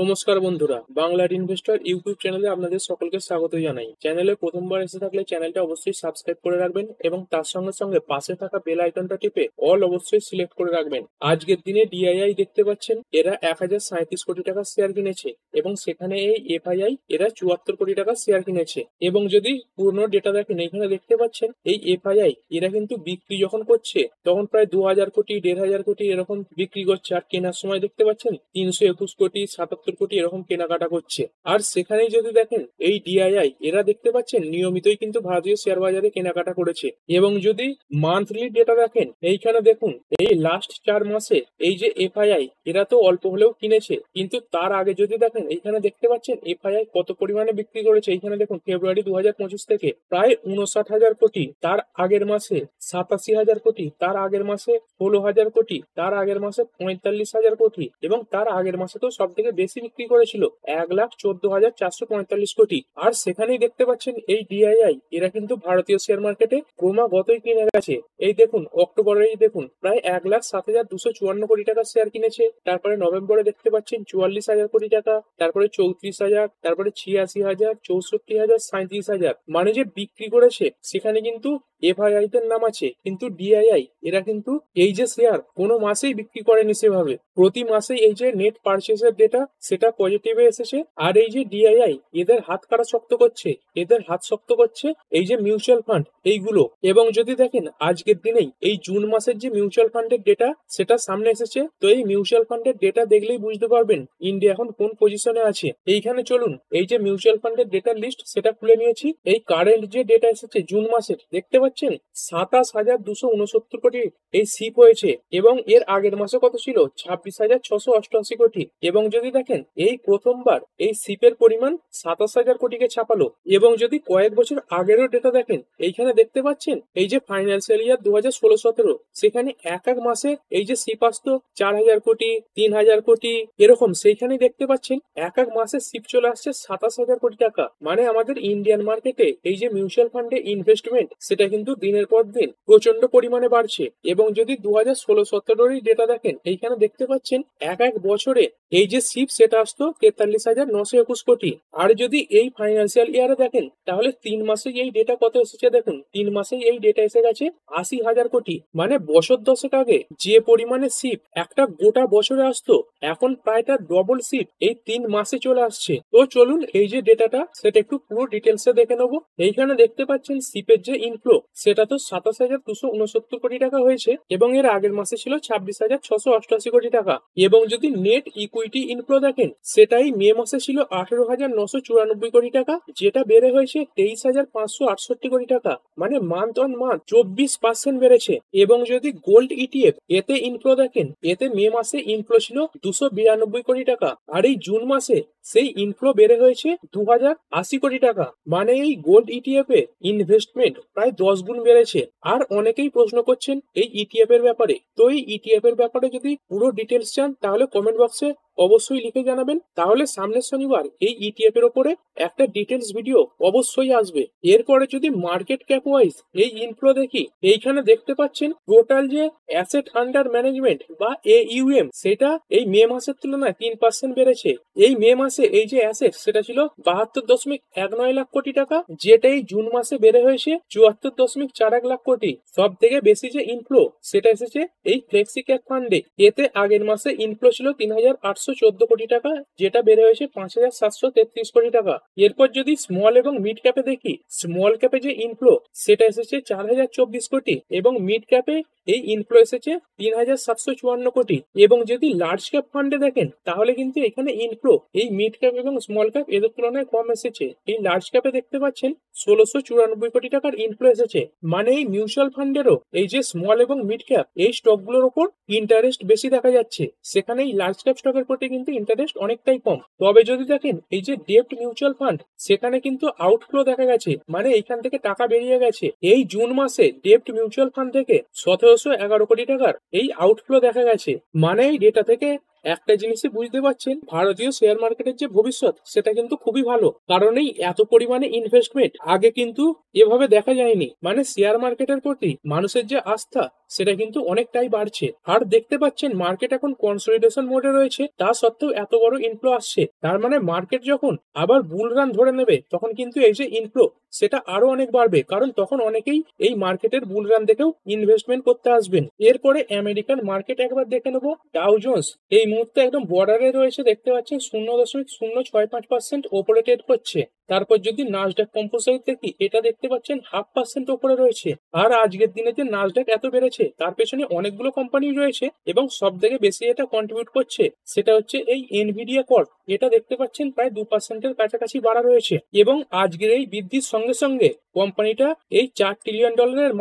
নমস্কার বন্ধুরা, বাংলার ইনভেস্টর ইউটিউব চ্যানেলে আপনাদের সকলকে স্বাগত জানাই। চ্যানেলে প্রথমবার এসে থাকলে চ্যানেলটা অবশ্যই সাবস্ক্রাইব করে রাখবেন এবং তার সঙ্গে সঙ্গে পাশে থাকা বেল আইকনটা টিপে অল অবশ্যই সিলেক্ট করে রাখবেন। আজকের দিনে ডিআইআই দেখতে পাচ্ছেন এরা 1037 কোটি টাকা শেয়ার কিনেছে এবং সেখানে এই এফআইআই এরা 74 কোটি টাকা শেয়ার কিনেছে। এবং যদি পুরনো ডেটা দেখেন, এখানে দেখতে পাচ্ছেন এই এফআইআই এরা কিন্তু বিক্রি যখন করছে তখন প্রায় 2000 কোটি 1500 কোটি এরকম বিক্রি করছে, আর কেনার সময় দেখতে পাচ্ছেন 321 কোটি 77 কোটি এরকম কেনাকাটা করছে। আর সেখানেই যদি দেখেন এই ডিআইআই এরা দেখতে পাচ্ছেন নিয়মিতই কিন্তু ভারতীয় শেয়ার বাজারে কেনাকাটা করেছে। এবং যদি মান্থলি ডেটা দেখেন, এইখানে দেখুন এই লাস্ট 4 মাসে এই যে এফআইআই এরা তো অল্প হলেও কিনেছে, কিন্তু তার আগে যদি দেখেন এইখানে দেখতে পাচ্ছেন এফআইআই কত পরিমাণে বিক্রি করেছে। এইখানে দেখুন ফেব্রুয়ারি 2025 থেকে প্রায় 59,000 কোটি, তার আগের মাসে 87,000 কোটি, তার আগের মাসে 16,000 কোটি, তার আগের মাসে 45,000 কোটি এবং তার আগের মাসে তো সব থেকে বেশি বিক্রি করেছিল 1,14,445 কোটি। আর সেখানেই দেখতে পাচ্ছেন এই ডিআইআই এরা কিন্তু ভারতীয় শেয়ার মার্কেটে ক্রমাগতই কিনে গেছে। এই দেখুন অক্টোবরেই দেখুন প্রায় 1,07,254 কোটি টাকা শেয়ার কিনেছে, তারপরে নভেম্বরে দেখতে পাচ্ছেন 44,000 কোটি টাকা, তারপরে 34,000, তারপরে 86,000, 64,000, 37,000, মানে যে বিক্রি করেছে সেখানে কিন্তু এফআইআই দের নাম আছে, কিন্তু ডিআইআই এরা কিন্তু এই যে শেয়ার কোনো মাসেই বিক্রি করেনি সেভাবে। প্রতি মাসেই এই যে নেট পারচেসের ডেটা সেটা পজিটিভে এসেছে। আর এই যে ডিআইআই এদের হাত কারা শক্ত করছে, এদের হাত শক্ত করছে এই যে মিউচুয়াল ফান্ড এইগুলো। এবং যদি দেখেন আজকের দিনেই এই জুন মাসের যে মিউচুয়াল ফান্ডের ডেটা সেটা সামনে এসেছে, তো এই মিউচুয়াল ফান্ডের ডেটা দেখলেই বুঝতে পারবেন ইন্ডিয়া এখন কোন পজিশনে আছে। এইখানে চলুন এই যে মিউচুয়াল ফান্ডের ডেটার লিস্ট সেটা খুলে নিয়েছি। এই কারেন্ট যে ডেটা এসেছে জুন মাসের দেখতে পাচ্ছেন 27,269 কোটি এই সিপ হয়েছে এবং এর আগের মাসে কত ছিল 26,688 কোটি। এবং যদি দেখেন এই প্রথমবার এই সিপের পরিমাণ 27,000 কোটিকে ছাপালো। এবং যদি কয়েক বছর আগেরও ডেটা দেখেন, এইখানে দেখতে পাচ্ছেন এই যে ফাইন্যান্সিয়াল ইয়ার 2016-17 সেখানে এক এক মাসে এই যে সিপ আসতো 4,000 কোটি 3,000 কোটি এরকম, সেইখানে দেখতে পাচ্ছেন এক এক মাসে সিপ চলে আসছে 27,000 কোটি টাকা। মানে আমাদের ইন্ডিয়ান মার্কেটে এই যে মিউচুয়াল ফান্ডে ইনভেস্টমেন্ট সেটা কিন্তু দিনের পর দিন প্রচন্ড পরিমাণে বাড়ছে। এবং যদি 2016-17 ডেটা দেখেন, এইখানে দেখতে পাচ্ছেন এক এক বছরে এই যে সিপ সেটা আসতো 43,921 কোটি। আর যদি এই ফাইন্যান্সিয়াল ইয়ারে দেখেন তাহলে 3 মাসে এই ডেটা কত এসেছে দেখুন, 3 মাসে এই ডেটা এসে গেছে 80,000 কোটি। মানে বছর দশেক আগে যে পরিমাণে সিপ একটা গোটা বছরে আসতো, এখন প্রায় তার ডবল সিপ এই 3 মাসে চলে আসছে। তো চলুন এই যে ডেটাটা সেটা একটু পুরো ডিটেলসে দেখে নেবো। এইখানে দেখতে পাচ্ছেন সিপের যে ইনফ্লো সেটা তো 27,269 কোটি টাকা হয়েছে এবং এর আগের মাসে ছিল 26,688 কোটি টাকা। এবং যদি নেট ইকুইটি ইনফ্লো দেখেন সেটাই মে মাসে ছিল 18,994 কোটি টাকা, যেটা বেড়ে হয়েছে 23,568 কোটি টাকা। মানে মান্থ অন মান্থ 24% বেড়েছে। এবং যদি গোল্ড ইটিএফ এতে ইনফ্লো দেখেন, এতে মে মাসে ইনফ্লো ছিল 292 কোটি টাকা, আর এই জুন মাসে সেই ইনফ্লো বেড়ে হয়েছে 2,080 কোটি টাকা। মানে এই গোল্ড ইটিএফ এ ইনভেস্টমেন্ট প্রায় 10 গুণ বেড়েছে। আর অনেকেই প্রশ্ন করছেন এই ইটিএফ এর ব্যাপারে, তো এই ইটিএফ এর ব্যাপারে যদি পুরো ডিটেলস চান তাহলে কমেন্ট বক্সে অবশ্যই লিখে জানাবেন। তাহলে সামনের শনিবার এই ইটিএফ এর উপরে একটা ডিটেলস ভিডিও অবশ্যই আসবে। এরপরে যদি মার্কেট ক্যাপ ওয়াইজ এই ইনফ্লো দেখি, এইখানে দেখতে পাচ্ছেন টোটাল যে অ্যাসেট আন্ডার ম্যানেজমেন্ট বা AUM সেটা এই মে মাসের তুলনায় 3% বেড়েছে। এই মে মাসে এই যে অ্যাসেট সেটা ছিল 72.19 লাখ কোটি টাকা, যেটা এই জুন মাসে বেড়ে হয়েছে 74.41 লাখ কোটি। সব থেকে বেশি যে ইনফ্লো সেটা এসেছে এই ফ্লেক্সি ক্যাপ ফান্ডে, এতে আগের মাসে ইনফ্লো ছিল 3,814 কোটি টাকা, যেটা বেড়ে হয়েছে 5,733 কোটি টাকা। এরপর যদি স্মল এবং মিড ক্যাপে দেখি, স্মল ক্যাপে যে ইনফ্লো সেটা এসেছে 4,024 কোটি এবং মিড ক্যাপে এই ইনফ্লো এসেছে 3,754 কোটি। এবং যদি লার্জ ক্যাপ ফান্ডে দেখেন তাহলে কিন্তু এখানে ইনফ্লো এই মিড ক্যাপ এবং স্মল ক্যাপ এদের তুলনায় কম এসেছে। এই লার্জ ক্যাপে দেখতে পাচ্ছেন 1,694 কোটি টাকার ইনফ্লো এসেছে। মানে এই মিউচুয়াল ফান্ডেরও এই যে স্মল এবং মিড ক্যাপ এই স্টকগুলোর উপর ইন্টারেস্ট বেশি দেখা যাচ্ছে, সেখানে এই লার্জ ক্যাপ স্টকের প্রতি কিন্তু ইন্টারেস্ট অনেকটাই কম। তবে যদি দেখেন এই যে ডেপ্ট মিউচুয়াল ফান্ড সেখানে কিন্তু আউটফ্লো দেখা গেছে, মানে এইখান থেকে টাকা বেরিয়ে গেছে। এই জুন মাসে ডেপ্ট মিউচুয়াল ফান্ড থেকে 1,711 কোটি টাকার এই আউটফ্লো দেখা গেছে। মানে এই ডেটা থেকে একটা জিনিসই বুঝতে পারছেন, ভারতীয় শেয়ার মার্কেটের যে ভবিষ্যৎ সেটা কিন্তু খুবই ভালো, কারণ এই এত পরিমাণে ইনভেস্টমেন্ট আগে কিন্তু এভাবে দেখা যায়নি। মানে শেয়ার মার্কেটের প্রতি মানুষের যে আস্থা সেটা কিন্তু অনেকটাই বাড়ছে। আর দেখতে পাচ্ছেন মার্কেট এখন কনসলিডেশন মোডে রয়েছে, তা সত্ত্বেও এত বড় ইনফ্লো আসছে। তার মানে মার্কেট যখন আবার বুল রান ধরে নেবে তখন কিন্তু এই যে ইনফ্লো সেটা আরো অনেক বাড়বে, কারণ তখন অনেকেই এই মার্কেটের বুল রান দেখেও ইনভেস্টমেন্ট করতে আসবেন। এরপরে আমেরিকান মার্কেট একবার দেখে নেবো। ডাউ জোন্স এই মুহূর্তে একদম বর্ডারে রয়েছে, দেখতে পাচ্ছেন 0.065% ওপরে ট্রেড করছে। তারপর যদি নাসডাক কম্পোজিট দেখি, এটা দেখতে পাচ্ছেন 0.5% ওপরে রয়েছে। আর আজকের দিনে যে নাসডাক এত বেড়েছে তার পেছনে অনেকগুলো কোম্পানি রয়েছে, এবং সব থেকে বেশি এটা কন্ট্রিবিউট করছে সেটা হচ্ছে এই এনভিডিয়া কর্প। এটা দেখতে পাচ্ছেন প্রায় 2%-এর কাছাকাছি বাড়া রয়েছে, এবং আজকের এই বৃদ্ধির সঙ্গে সঙ্গে কোম্পানিটা এই $4 ট্রিলিয়ন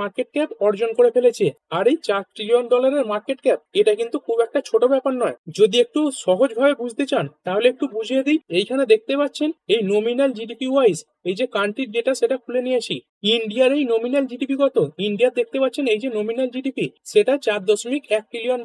মার্কেট ক্যাপ অর্জন করে ফেলেছে। আর এই $4 ট্রিলিয়ন মার্কেট ক্যাপ এটা কিন্তু খুব একটা ছোট ব্যাপার নয়। যদি একটু সহজভাবে বুঝতে চান তাহলে একটু বুঝিয়ে দিই। এইখানে দেখতে পাচ্ছেন এই নমিনাল জিডিপি ওয়াইজ এই যে কান্ট্রির ডেটা সেটা খুলে নিয়েছি। ইন্ডিয়ার এই নমিনাল জিডিপি কত? ইন্ডিয়ার দেখতে পাচ্ছেন এই যে নমিনাল জিডিপি সেটা $4.1 ট্রিলিয়ন।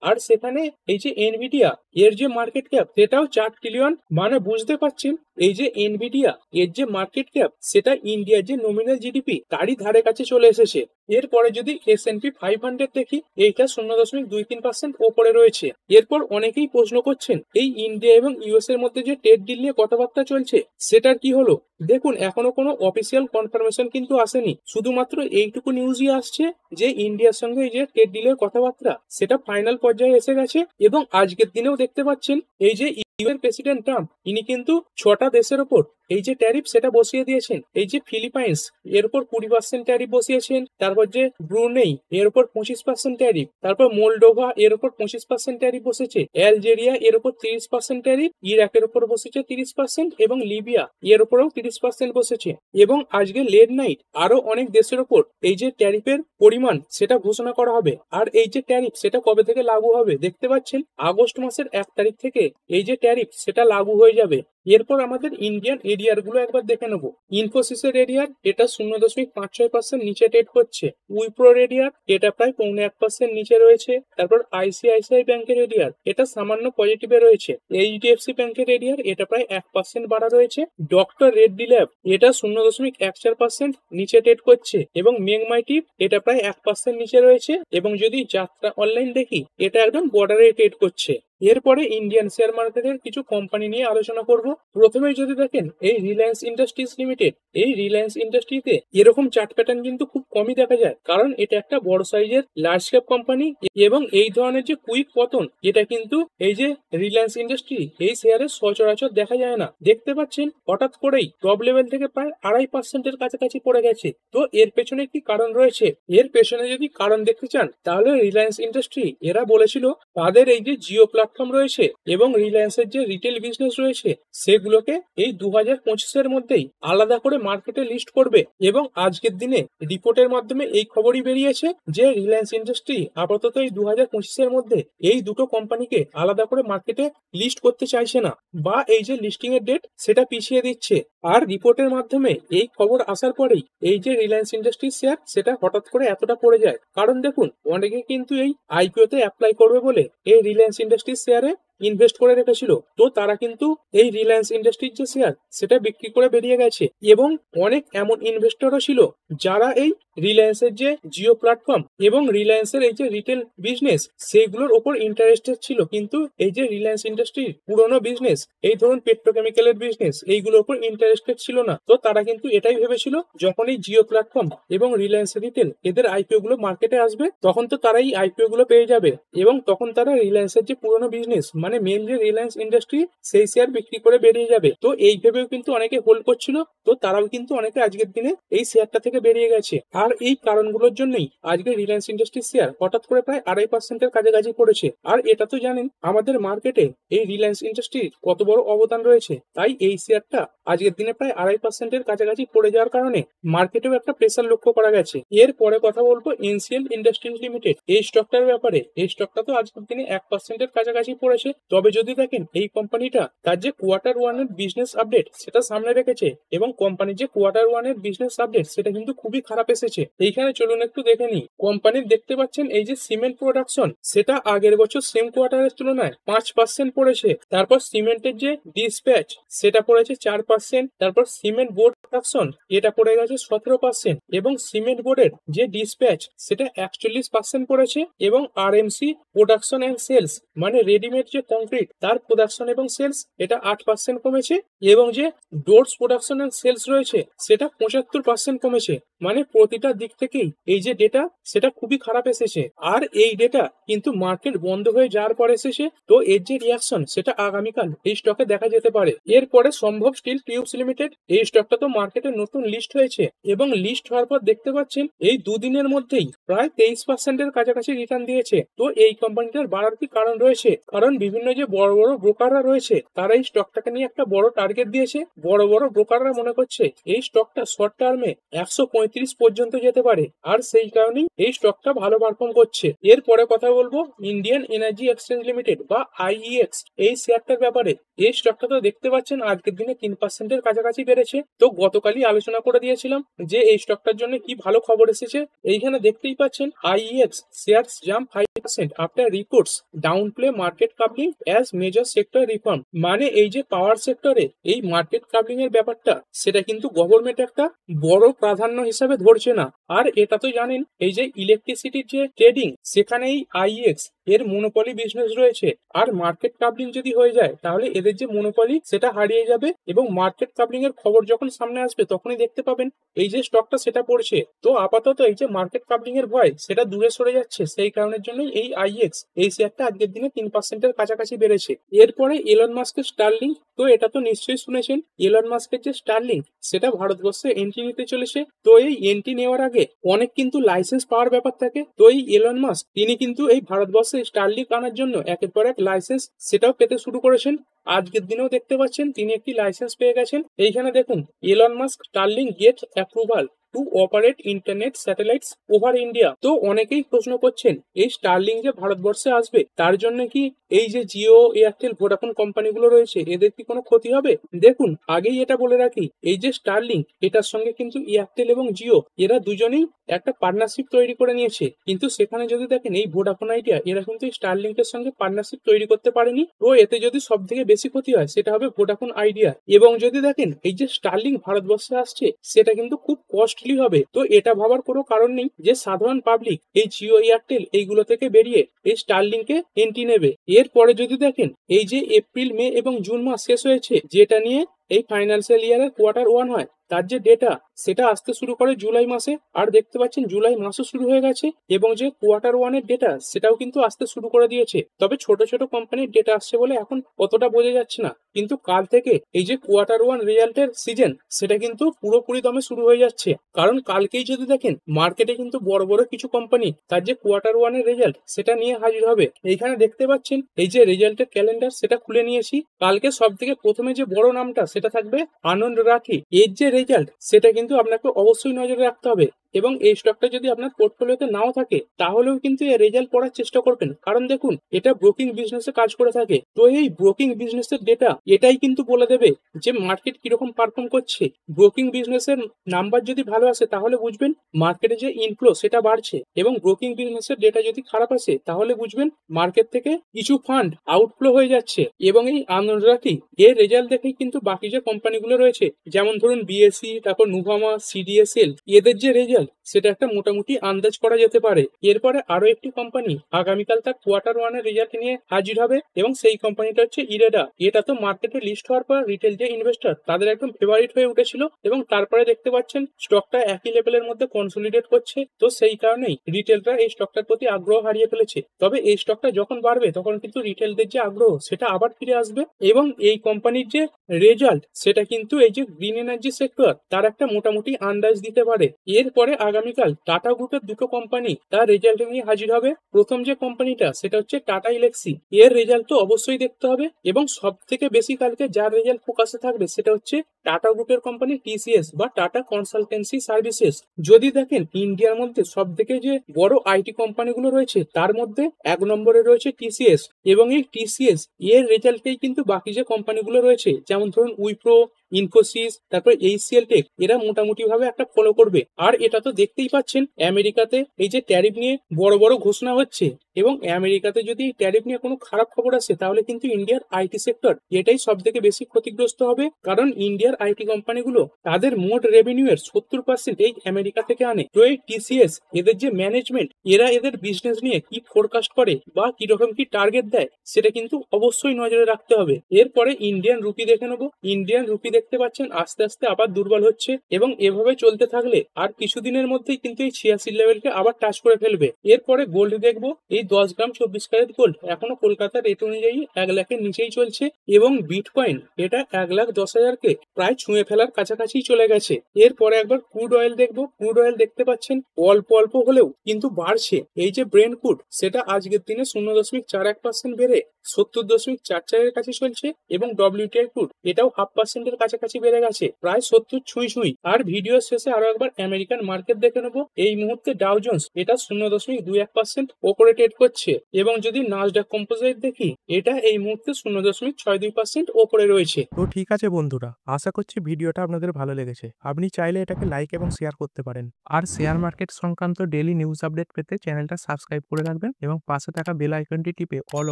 আর সেখানে এই যে এনভিডিয়া এর যে মার্কেট ক্যাপ সেটাও 4 ট্রিলিয়ন। মানে বুঝতে পারছেন এই যে এনভিডিয়া এর যে মার্কেট ক্যাপ সেটা ইন্ডিয়ার যে নমিনাল জিডিপি তারই ধারে কাছে চলে এসেছে। এরপরে যদি S&P 500 দেখি, এইটা 0.23% ওপরে রয়েছে। এরপর অনেকেই প্রশ্ন করছেন এই ইন্ডিয়া এবং ইউএস এর মধ্যে যে ট্রেড ডিল নিয়ে কথাবার্তা চলছে সেটার কি হলো। দেখুন, এখনো কোনো অফিসিয়াল কনফার্মেশন কিন্তু আসেনি, শুধুমাত্র এইটুকু নিউজই আসছে যে ইন্ডিয়ার সঙ্গে এই যে ট্রেড ডিলের কথাবার্তা সেটা ফাইনাল পর্যায়ে এসে গেছে। এবং আজকের দিনেও দেখতে পাচ্ছেন এই যে ইউএস প্রেসিডেন্ট ট্রাম্প ইনি কিন্তু 6টা দেশের ওপর এই যে ট্যারিফ সেটা বসিয়ে দিয়েছেন। এই যে ফিলিপাইন্স এর উপর 20% ট্যারিফ বসিয়েছেন, তারপর যে ব্রুনেই এর উপর 25% ট্যারিফ, তারপর মোলডোভা এর উপর 25% ট্যারিফ বসেছে, অ্যালজেরিয়া এর উপর 30% ট্যারিফ, ইরাকের উপর বসেছে 30%, এবং লিবিয়া এর উপরেও 30% বসেছে। এবং আজকে লেট নাইট আরো অনেক দেশের উপর এই যে ট্যারিফের পরিমাণ সেটা ঘোষণা করা হবে। আর এই যে ট্যারিফ সেটা কবে থেকে লাগু হবে দেখতে পাচ্ছেন, আগস্ট মাসের 1 তারিখ থেকে এই যে ট্যারিফ সেটা লাগু হয়ে যাবে। এরপর আমাদের ইন্ডিয়ান এরিয়ার গুলো একবার দেখে নেব। ইনফোসিসের এরিয়ার এটা 0.56% নিচে ট্রেড করছে। উইপ্রোর এরিয়ার এটা প্রায় 0.1% নিচে রয়েছে। তারপর আইসিআইসিআই ব্যাংকের এরিয়ার এটা সামান্য পজিটিভে রয়েছে। এইচডিএফসি ব্যাংকের এরিয়ার এটা প্রায় 1% বাড়া রয়েছে। ডক্টর রেড্ডি ল্যাব এটা 0.14% নিচে ট্রেড করছে, এবং মেঘমাইটি এটা প্রায় 1% নিচে রয়েছে। এবং যদি যাত্রা অনলাইন দেখি, এটা একদম বর্ডারে ট্রেড করছে। এরপরে ইন্ডিয়ান শেয়ার মার্কেটের কিছু কোম্পানি নিয়ে আলোচনা করব। প্রথমেই যদি দেখেন এই রিলায়েন্স ইন্ডাস্ট্রিজ লিমিটেড, এই রিলায়েন্স ইন্ডাস্ট্রিতে এরকম চার্ট প্যাটার্ন কিন্তু খুব কমই দেখা যায়, কারণ এটা একটা বড় সাইজের লার্জ ক্যাপ কোম্পানি। এবং এই ধরনের যে কুইক পতন এটা কিন্তু এই যে রিলায়েন্স ইন্ডাস্ট্রি এই শেয়ারে সচরাচর দেখা যায় না। দেখতে পাচ্ছেন হঠাৎ করেই টপ লেভেল থেকে প্রায় 2.5%-এর কাছাকাছি পড়ে গেছে। তো এর পেছনে একটি কারণ রয়েছে। এর পেছনে যদি কারণ দেখতে চান তাহলে রিলায়েন্স ইন্ডাস্ট্রি এরা বলেছিল তাদের এই যে জিও প্ল্যাটফর্ম রয়েছে এবং রিলায়েন্সের যে রিটেল বিজনেস রয়েছে সেগুলোকে এই 2025-এর মধ্যেই আলাদা করে মার্কেটে লিস্ট করবে। এবং আজকের দিনে রিপোর্টের মাধ্যমে এই খবরই বেরিয়েছে যে রিলায়েন্স ইন্ডাস্ট্রি আপাতত এই 2025-এর মধ্যে এই দুটো কোম্পানিকে আলাদা করে মার্কেটে লিস্ট করতে চাইছে না, বা এই যে লিস্টিং এর ডেট সেটা পিছিয়ে দিচ্ছে। আর রিপোর্টের মাধ্যমে এই খবর আসার পরেই এই যে রিলায়েন্স ইন্ডাস্ট্রির শেয়ার সেটা হঠাৎ করে এতটা পড়ে যায়। কারণ দেখুন, অনেকে কিন্তু এই আইপিওতে অ্যাপ্লাই করবে বলে এই রিলায়েন্স ইন্ডাস্ট্রির শেয়ারে ইনভেস্ট করে রেখেছিল। তো তারা কিন্তু এই রিলায়েন্স ইন্ডাস্ট্রির যে শেয়ার সেটা বিক্রি করে বেরিয়ে গেছে। এবং অনেক এমন ইনভেস্টরও ছিল যারা এই রিলায়েন্সের যে জিও প্ল্যাটফর্ম এবং রিলায়েন্সের এই যে রিটেল বিজনেস সেইগুলোর ওপর ইন্টারেস্টেড ছিল, কিন্তু এই যে রিলায়েন্স ইন্ডাস্ট্রির পুরোনো বিজনেস এই ধরুন পেট্রোকেমিক্যালের বিজনেস এইগুলোর উপর ইন্টারেস্টেড ছিল না। তো তারা কিন্তু এটাই ভেবেছিল যখন এই জিও প্ল্যাটফর্ম এবং রিলায়েন্স রিটেল এদের আইপিও গুলো মার্কেটে আসবে তখন তো তারা এই আইপিও গুলো পেয়ে যাবে, এবং তখন তারা রিলায়েন্সের যে পুরোনো বিজনেস মানে মেন যে রিলায়েন্স ইন্ডাস্ট্রি সেই শেয়ার বিক্রি করে বেরিয়ে যাবে। তো এই ভেবেও কিন্তু অনেকে হোল্ড করছিল। তো তারাও কিন্তু অনেকে আজকের দিনে এই শেয়ারটা থেকে বেরিয়ে গেছে। আর এই কারণগুলোর জন্যই আজকে রিলায়েন্স ইন্ডাস্ট্রির শেয়ার হঠাৎ করে প্রায় 2.5%-এর কাছাকাছি পড়েছে। আর এটা তো জানেন আমাদের মার্কেটে এই রিলায়েন্স ইন্ডাস্ট্রির কত বড় অবদান রয়েছে, তাই এই শেয়ারটা আজকের দিনে প্রায় 2.5%-এর কাছাকাছি পড়ে যাওয়ার কারণে মার্কেটেও একটা প্রেসার লক্ষ্য করা গেছে। এর পরে কথা বলবো এনসিএল ইন্ডাস্ট্রিজ লিমিটেড এই স্টকটার ব্যাপারে। এই স্টকটা তো আজকের দিনে 1%-এর কাছাকাছি পড়েছে। তবে যদি দেখেন এই কোম্পানিটা তার যে Q1-এর বিজনেস আপডেট সেটা সামনে রেখেছে, এবং কোম্পানির যে Q1-এর বিজনেস আপডেট সেটা কিন্তু খুবই খারাপ এসেছে। কমেছে। এইখানে চলুন একটু দেখে নিই। কোম্পানির দেখতে পাচ্ছেন এই যে সিমেন্ট প্রোডাকশন, সেটা আগের বছর সেম কোয়ার্টারের তুলনায় 5% পড়েছে। তারপর সিমেন্টের যে ডিসপ্যাচ সেটা পড়েছে 4%। তারপর সিমেন্ট বোর্ড প্রোডাকশন এটা পড়ে গেছে 17%, এবং সিমেন্ট বোর্ডের যে ডিসপ্যাচ সেটা 41% পড়েছে। এবং আরএমসি প্রোডাকশন অ্যান্ড সেলস মানে রেডিমেড যে কংক্রিট তার প্রোডাকশন এবং সেলস এটা 8% কমেছে। এবং যে ডোরস প্রোডাকশন অ্যান্ড সেলস রয়েছে সেটা 75% কমেছে। মানে প্রতিটা দিক থেকেই এই যে ডেটা সেটা খুবই খারাপ এসেছে। আর এই ডেটা কিন্তু মার্কেট বন্ধ হয়ে যাওয়ার পর এসেছে, তো এর যে রিয়াকশন সেটা আগামীকাল এই স্টকে দেখা যেতে পারে। এরপরে সম্ভব স্টিল টিউবস লিমিটেড, এই স্টকটা তো মার্কেটে নতুন লিস্ট হয়েছে, এবং লিস্ট হওয়ার পর দেখতে পাচ্ছেন এই দুদিনের মধ্যেই প্রায় 23% কাছাকাছি রিটার্ন দিয়েছে। তো এই কোম্পানিটার বাড়ার কি কারণ রয়েছে? কারণ বিভিন্ন যে বড় বড় ব্রোকাররা রয়েছে তারা এই স্টকটাকে নিয়ে একটা বড় টার্গেট দিয়েছে। বড় বড় ব্রোকাররা মনে করছে এই স্টকটা শর্ট টার্মে 135 পর্যন্ত যেতে পারে, আর সেই কারণেই এই স্টকটা ভালো পারফর্ম করছে। এরপরে কথা বলবো ইন্ডিয়ান এনার্জি এক্সচেঞ্জ লিমিটেড বা আইইএক্স, এই শেয়ারটার ব্যাপারে। এই স্টকটা তো দেখতে পাচ্ছেন আজকের দিনে 3% কাছাকাছি বেড়েছে। তো গতকালই আলোচনা করে দিয়েছিলাম যে এই স্টকটার জন্য কি ভালো খবর এসেছে। এইখানে দেখতেই পাচ্ছেন আইইএক্স shares jump 5% after reports down play market coupling as major sector reform. মানে এই যে পাওয়ার সেক্টরে এই মার্কেট কাপলিং এর ব্যাপারটা সেটা কিন্তু গভর্নমেন্ট একটা বড় প্রাধান্য হিসাবে ধরছে না। আর এটা তো জানেন এই যে ইলেকট্রিসিটির যে ট্রেডিং সেখানে এই আইএক্স এর মনোপলি বিজনেস রয়েছে। আর মার্কেট কাপলিং যদি হয়ে যায় তাহলে এদের যে মনোপলি সেটা হারিয়ে যাবে, এবং মার্কেট কাপলিং এর খবর যখন সামনে আসবে তখনই দেখতে পাবেন এই যে স্টকটা সেটা পড়ছে। তো আপাতত এই যে মার্কেট কাপলিং এর ভয় সেটা দূরে সরে যাচ্ছে, সেই কারণের জন্যই এই আইএক্স এই শেয়ারটা আজকের দিনে 3% কাছাকাছি বেড়েছে। এরপরে এলন মাস্কের স্টারলিংক, তো এটা তো নিশ্চয়ই শুনেছেন এলন মাস্কের যে স্টারলিংক সেটা ভারতবর্ষে এন্ট্রি নিতে চলেছে। তো এই এন্ট্রি নেওয়ার আগে অনেক কিন্তু লাইসেন্স পাওয়ার ব্যাপার থাকে। তো এই এলন মাস্ক তিনি কিন্তু এই ভারতবর্ষে স্টারলিংক আনার জন্য একের পর এক লাইসেন্স সেটাও পেতে শুরু করেছেন। আজকের দিনেও দেখতে পাচ্ছেন তিনি একটি লাইসেন্স পেয়ে গেছেন। এইখানে দেখুন Elon Musk Starlink get approval to operate internet satellites over India. তো অনেকেই প্রশ্ন করছেন এই স্টারলিংক যে ভারতবর্ষে আসবে তার জন্য কি এই যে জিও, এয়ারটেল, ভোডাফোন কোম্পানিগুলো রয়েছে এদের কি কোনো ক্ষতি হবে? দেখুন আগেই এটা বলে রাখি এই যে স্টারলিংক এটার সঙ্গে কিন্তু এয়ারটেল এবং জিও এরা দুজনেই একটা পার্টনারশিপ তৈরি করে নিয়েছে। কিন্তু সেখানে যদি দেখেন এই ভোডাফোন আইডিয়া এরা কিন্তু স্টারলিংকের সঙ্গে পার্টনারশিপ তৈরি করতে পারেনি। তো এতে যদি সব থেকে বেশি ক্ষতি হয় সেটা হবে ভোডাফোন আইডিয়া। এবং যদি দেখেন এই যে স্টারলিংক ভারতবর্ষে আসছে সেটা কিন্তু খুব কস্টলি হবে। তো এটা ভাবার কোনো কারণ নেই যে সাধারণ পাবলিক এই জিও, এয়ারটেল এইগুলো থেকে বেরিয়ে এই স্টারলিংকে এন্ট্রি নেবে। এরপরে যদি দেখেন এই যে এপ্রিল, মে এবং জুন মাস শেষ হয়েছে যেটা নিয়ে এই ফাইন্যান্সিয়াল ইয়ারের Q1 হয় তার যে ডেটা সেটা আসতে শুরু করে জুলাই মাসে। আর দেখতে পাচ্ছেন জুলাই মাসও শুরু হয়ে গেছে, এবং যে Q1 এর ডেটা সেটাও কিন্তু আসতে শুরু করে দিয়েছে। তবে ছোট ছোট কোম্পানির ডেটা আসছে বলে এখন অতটা বোঝা যাচ্ছে না, কিন্তু কাল থেকে এই যে Q1 রেজাল্টের সিজন সেটা কিন্তু পুরোপুরি দমে শুরু হয়ে যাচ্ছে। কারণ কালকেই যদি দেখেন মার্কেটে কিন্তু বড় বড় কিছু কোম্পানি তার যে Q1 এর রেজাল্ট সেটা নিয়ে হাজির হবে। এইখানে দেখতে পাচ্ছেন এই যে রেজাল্টের ক্যালেন্ডার সেটা খুলে নিয়েছি। কালকে সব থেকে প্রথমে যে বড় নামটা সেটা থাকবে আনন্দ রাঠি। এর যে রেজাল্ট সেটা কিন্তু আপনাকে অবশ্যই নজরে রাখতে হবে, এবং এই স্টকটা যদি আপনার পোর্টফোলিওতে নাও থাকে তাহলেও কিন্তু এর রেজাল্ট পড়ার চেষ্টা করবেন। কারণ দেখুন এটা ব্রোকিং বিজনেসে কাজ করে থাকে। তো এই ব্রোকিং বিজনেসের ডেটা এটাই কিন্তু বলে দেবে যে মার্কেট কিরকম পারফর্ম করছে। ব্রোকিং বিজনেসের নাম্বার যদি ভালো আসে তাহলে বুঝবেন মার্কেটে যে ইনফ্লো সেটা বাড়ছে, এবং ব্রোকিং বিজনেসের ডেটা যদি খারাপ আসে তাহলে বুঝবেন মার্কেট থেকে কিছু ফান্ড আউটফ্লো হয়ে যাচ্ছে। এবং এই আনন্দ রাঠি এর রেজাল্ট দেখেই কিন্তু বাকি যে কোম্পানিগুলো রয়েছে যেমন ধরুন বিএসসি, তারপর নুভামা, সিডিএসএল এদের যে রেজাল্ট সেটা একটা মোটামুটি আন্দাজ করা যেতে পারে। এরপরে আরো একটি কোম্পানি আগামীকাল তার Q1 এর রেজাল্ট নিয়ে হাজির হবে, এবং সেই কোম্পানিটা হচ্ছে ইরেডা। এটা তো মার্কেটে লিস্ট হওয়ার পর রিটেল যে ইনভেস্টর তাদের একদম ফেভারিট হয়ে উঠেছিল, এবং তারপরে দেখতে পাচ্ছেন স্টকটা একই লেভেলের মধ্যে কনসোলিডেট করছে। তো সেই কারণেই রিটেলরা এই স্টকটার প্রতি আগ্রহ হারিয়ে ফেলেছে। তবে এই স্টকটা যখন বাড়বে তখন কিন্তু রিটেলদের যে আগ্রহ সেটা আবার ফিরে আসবে, এবং এই কোম্পানির যে রেজাল্ট সেটা কিন্তু এই যে গ্রিন এনার্জি সেক্টর তার একটা মোটামুটি আন্দাজ দিতে পারে। এরপরে আগামীকাল টাটা গ্রুপের দুটো কোম্পানি তার রেজাল্ট নিয়ে হাজির হবে। প্রথম যে কোম্পানিটা সেটা হচ্ছে টাটা ইলেক্সি, এর রেজাল্ট তো অবশ্যই দেখতে হবে, এবং সব থেকে বেশি কালকে যার রেজাল্ট ফোকাসে থাকবে সেটা হচ্ছে টাটা গ্রুপের কোম্পানি টিসিএস বা টাটা কনসালটেন্সি সার্ভিসেস। যদি দেখেন ইন্ডিয়ার মধ্যে সব থেকে যে বড় আইটি কোম্পানিগুলো রয়েছে তার মধ্যে 1 নম্বরে রয়েছে টিসিএস, এবং এই টিসিএস এর রেজাল্টেই কিন্তু বাকি যে কোম্পানিগুলো রয়েছে যেমন ধরুন উইপ্রো, ইনফোসিস, তারপর এইচসিএল টেক, এরা মোটামুটি ভাবে একটা ফলো করবে। আর এটা তো দেখতেই পাচ্ছেন আমেরিকাতে এই যে ট্যারিফ নিয়ে বড় বড় ঘোষণা হচ্ছে, এবং আমেরিকাতে যদি এই ট্যারিফ নিয়ে কোনো খারাপ খবর আসে তাহলে কিন্তু ইন্ডিয়ার আইটি সেক্টর এটাই সব থেকে বেশি ক্ষতিগ্রস্ত হবে। কারণ ইন্ডিয়ার আইটি কোম্পানিগুলো তাদের মোট রেভিনিউ এর 70% এই আমেরিকা থেকে আনে। তো এই টিসিএস এদের যে ম্যানেজমেন্ট, এরা এদের বিজনেস নিয়ে কি ফোরকাস্ট করে বা কিরকম কি টার্গেট দেয় সেটা কিন্তু অবশ্যই নজরে রাখতে হবে। এরপরে ইন্ডিয়ান রুপি দেখে নেবো। ইন্ডিয়ান রুপি দেখতে পাচ্ছেন আস্তে আস্তে আবার দুর্বল হচ্ছে, এবং এভাবে চলতে থাকলে আর কিছুদিনের মধ্যেই কিন্তু এই 86 লেভেলকে আবার টাচ করে ফেলবে। এরপরে গোল্ড দেখবো। এই 10 গ্রাম 24 ক্যারেট গোল্ড এখনো কলকাতার রেট অনুযায়ী 1 লাখের নিচেই চলছে, এবং বিটকয়েন এটা 1,10,000-কে প্রায় ছুঁয়ে ফেলার কাছাকাছি চলে গেছে। এরপরে একবার ক্রুড অয়েল দেখবো। ক্রুড অয়েল দেখতে পাচ্ছেন অল্প অল্প হলেও কিন্তু বাড়ছে। এই যে ব্রেন্ট ক্রুড সেটা আজকের দিনে 0.41% বেড়ে 70.44-এর কাছে চলছে, এবং ডব্লিউটিআই ক্রুড এটাও 0.5%-এর কাছাকাছি বেড়ে গেছে, প্রায় 70 ছুঁই ছুঁই। আর ভিডিওর শেষে আরো একবার আমেরিকান মার্কেট দেখে নেবো। এই মুহূর্তে ডাও জোন্স এটা 0.21% ওপরে ট্রেড করছে, এবং যদি নাসডাক কম্পোজিট দেখি এটা এই মুহূর্তে 0.62% ওপরে রয়েছে। তো ঠিক আছে বন্ধুরা, আশা করছি ভিডিওটা আপনাদের ভালো লেগেছে। আপনি চাইলে এটাকে লাইক এবং শেয়ার করতে পারেন। আর শেয়ার মার্কেট সংক্রান্ত ডেইলি নিউজ আপডেট পেতে চ্যানেলটা সাবস্ক্রাইব করে রাখবেন, এবং পাশে থাকা বেল আইকনটি টিপে অল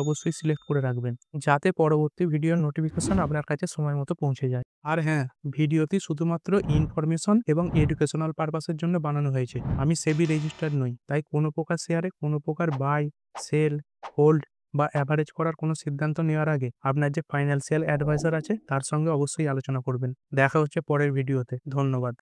অবশ্যই সিলেক্ট করে রাখবেন, যাতে পরবর্তী ভিডিওর নোটিফিকেশন আপনার কাছে সময় মতো পৌঁছে যায়। আর হ্যাঁ, ভিডিওটি শুধুমাত্র ইনফরমেশন এবং এডুকেশনাল পারপাসের জন্য বানানো হয়েছে। আমি সেবি রেজিস্টার্ড নই, তাই কোনো প্রকার শেয়ারে কোনো প্রকার বাই, সেল, হোল্ড বা অ্যাভারেজ করার কোনো সিদ্ধান্ত নেওয়ার আগে আপনার যে ফাইন্যান্সিয়াল অ্যাডভাইজার আছে তার সঙ্গে অবশ্যই আলোচনা করবেন। দেখা হচ্ছে পরের ভিডিওতে। ধন্যবাদ।